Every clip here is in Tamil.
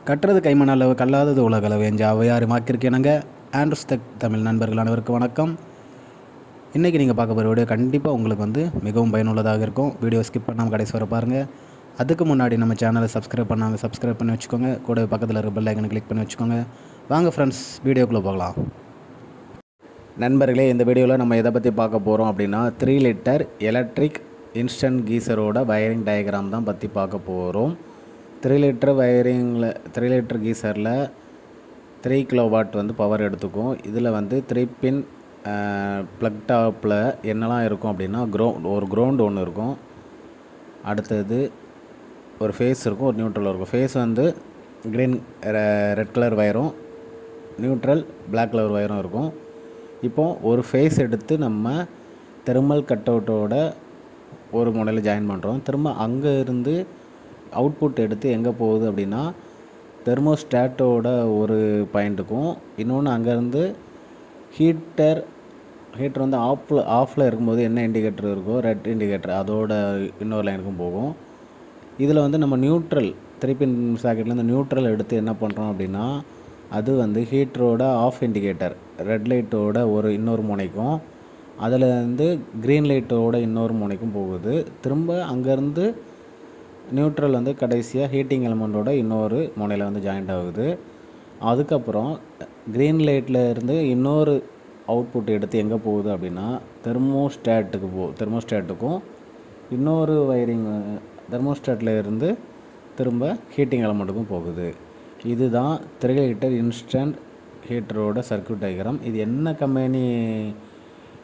கட்டுறது கைமண் அளவு கல்லாதது உலகளவு என்ற அவையாறு மாக்கிருக்கேனுங்க. ஆண்ட்ரூஸ் டெக் தமிழ் நண்பர்கள் அனைவருக்கும் வணக்கம். இன்றைக்கி நீங்கள் பார்க்க போகிற வீடியோ கண்டிப்பாக உங்களுக்கு மிகவும் பயனுள்ளதாக இருக்கும். வீடியோ ஸ்கிப் பண்ணாமல் கடைசி வரை பாருங்கள். அதுக்கு முன்னாடி நம்ம சேனலை சப்ஸ்கிரைப் பண்ணி வச்சுக்கோங்க. கூட பக்கத்தில் இருக்க பெல் ஐக்கனை கிளிக் பண்ணி வச்சுக்கோங்க. வாங்க ஃப்ரெண்ட்ஸ், வீடியோக்குள்ளே போகலாம். நண்பர்களே, இந்த வீடியோவில் நம்ம எதை பற்றி பார்க்க போகிறோம் அப்படின்னா 3 லிட்டர் எலக்ட்ரிக் இன்ஸ்டன்ட் கீசரோட வயரிங் டயக்ராம் தான் பற்றி பார்க்க போகிறோம். 3 லிட்டர் கீசரில் 3 கிலோவாட் பவர் எடுத்துக்கும். இதில் 3 பின் ப்ளக் டாப்பில் என்னெல்லாம் இருக்கும் அப்படின்னா ஒரு கிரவுண்ட் ஒன்று இருக்கும், அடுத்தது ஒரு ஃபேஸ் இருக்கும், ஒரு நியூட்ரல் இருக்கும். ஃபேஸ் க்ரீன் ரெட் கலர் வயரும், நியூட்ரல் பிளாக் கலர் வயரும் இருக்கும். இப்போது ஒரு ஃபேஸ் எடுத்து நம்ம தெர்மல் கட் அவுட்டோட ஒரு முனையில் ஜாயின் பண்ணுறோம். திரும்ப அங்கே இருந்து அவுட்புட் எடுத்து எங்கே போகுது அப்படின்னா தெர்மோஸ்டாட்டோட ஒரு பாயிண்ட்டுக்கும், இன்னொன்று அங்கேருந்து ஹீட்டர் ஆஃபில் இருக்கும்போது என்ன இண்டிகேட்டர் இருக்கோ ரெட் இண்டிகேட்டர் அதோட இன்னொரு லைனுக்கும் போகும். இதில் நம்ம நியூட்ரல் 3 பின் சாக்கெட்டில் நியூட்ரல் எடுத்து என்ன பண்ணுறோம் அப்படின்னா அது ஹீட்டரோட ஆஃப் இண்டிகேட்டர் ரெட் லைட்டோட இன்னொரு முனைக்கும், அதில் க்ரீன் லைட்டோட இன்னொரு முனைக்கும் போகுது. திரும்ப அங்கேருந்து நியூட்ரல் கடைசியாக ஹீட்டிங் எலமெண்ட்டோட இன்னொரு முனையில் ஜாயிண்ட் ஆகுது. அதுக்கப்புறம் க்ரீன் லைட்டில் இருந்து இன்னொரு அவுட்புட் எடுத்து எங்கே போகுது அப்படின்னா தெர்மோஸ்டாட்டுக்கும் இன்னொரு வயரிங் தெர்மோஸ்டாட்டில் இருந்து திரும்ப ஹீட்டிங் எலமெண்ட்டுக்கும் போகுது. இதுதான் 3 லிட்டர் இன்ஸ்டன்ட் ஹீட்டரோட சர்க்யூட் டயக்ராம். இது என்ன கம்பெனி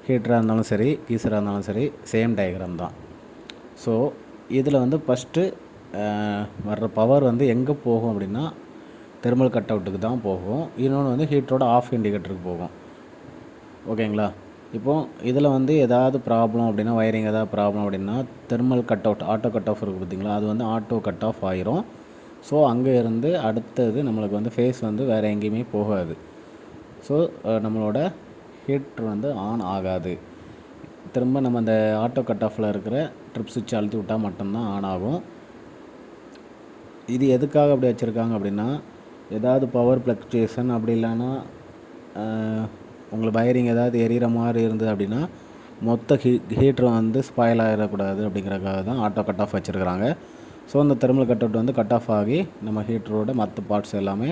ஹீட்டராக இருந்தாலும் சரி, கீசராக இருந்தாலும் சரி, சேம் டயக்ராம் தான். ஸோ இதில் ஃபஸ்ட்டு வர்ற பவர் எங்கே போகும் அப்படின்னா தெர்மல் கட் அவுட்டுக்கு தான் போகும். இன்னொன்று ஹீட்டரோட ஆஃப் இண்டிகேட்டருக்கு போகும். ஓகேங்களா? இப்போது இதில் ஏதாவது ப்ராப்ளம் அப்படின்னா வயரிங் ஏதாவது ப்ராப்ளம் அப்படின்னா thermal cut out auto cut off இருக்குது பார்த்திங்களா, அது ஆட்டோ கட் ஆஃப் ஆயிரும். ஸோ அங்கே இருந்து அடுத்தது நம்மளுக்கு ஃபேஸ் வேறு எங்கேயுமே போகாது. ஸோ நம்மளோட ஹீட்ரு ஆன் ஆகாது. திரும்ப நம்ம அந்த ஆட்டோ கட் ஆஃபில் இருக்கிற ட்ரிப் சுவிட்ச் அழுத்தி விட்டால் மட்டும்தான் ஆன் ஆகும். இது எதுக்காக அப்படி வச்சுருக்காங்க அப்படின்னா ஏதாவது பவர் ஃப்ளக்சுவேஷன் அப்படி இல்லைன்னா உங்களுக்கு வயரிங் ஏதாவது எரியிற மாதிரி இருந்தது அப்படின்னா மொத்த ஹீட்ரு ஸ்பாயில் ஆகிடக்கூடாது அப்படிங்கிறதுக்காக தான் ஆட்டோ கட் ஆஃப் வச்சுருக்கிறாங்க. ஸோ அந்த thermal cut out cut off ஆகி நம்ம ஹீட்டரோட மற்ற பார்ட்ஸ் எல்லாமே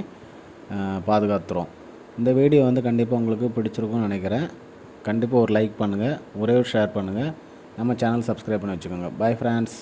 பாதுகாத்துரும். இந்த வீடியோ கண்டிப்பாக உங்களுக்கு பிடிச்சிருக்கும்னு நினைக்கிறேன். கண்டிப்பாக ஒரு லைக் பண்ணுங்கள், ஒரே ஒரு ஷேர் பண்ணுங்கள், நம்ம சேனல் சப்ஸ்கிரைப் பண்ணி வச்சுக்கோங்க. Bye friends.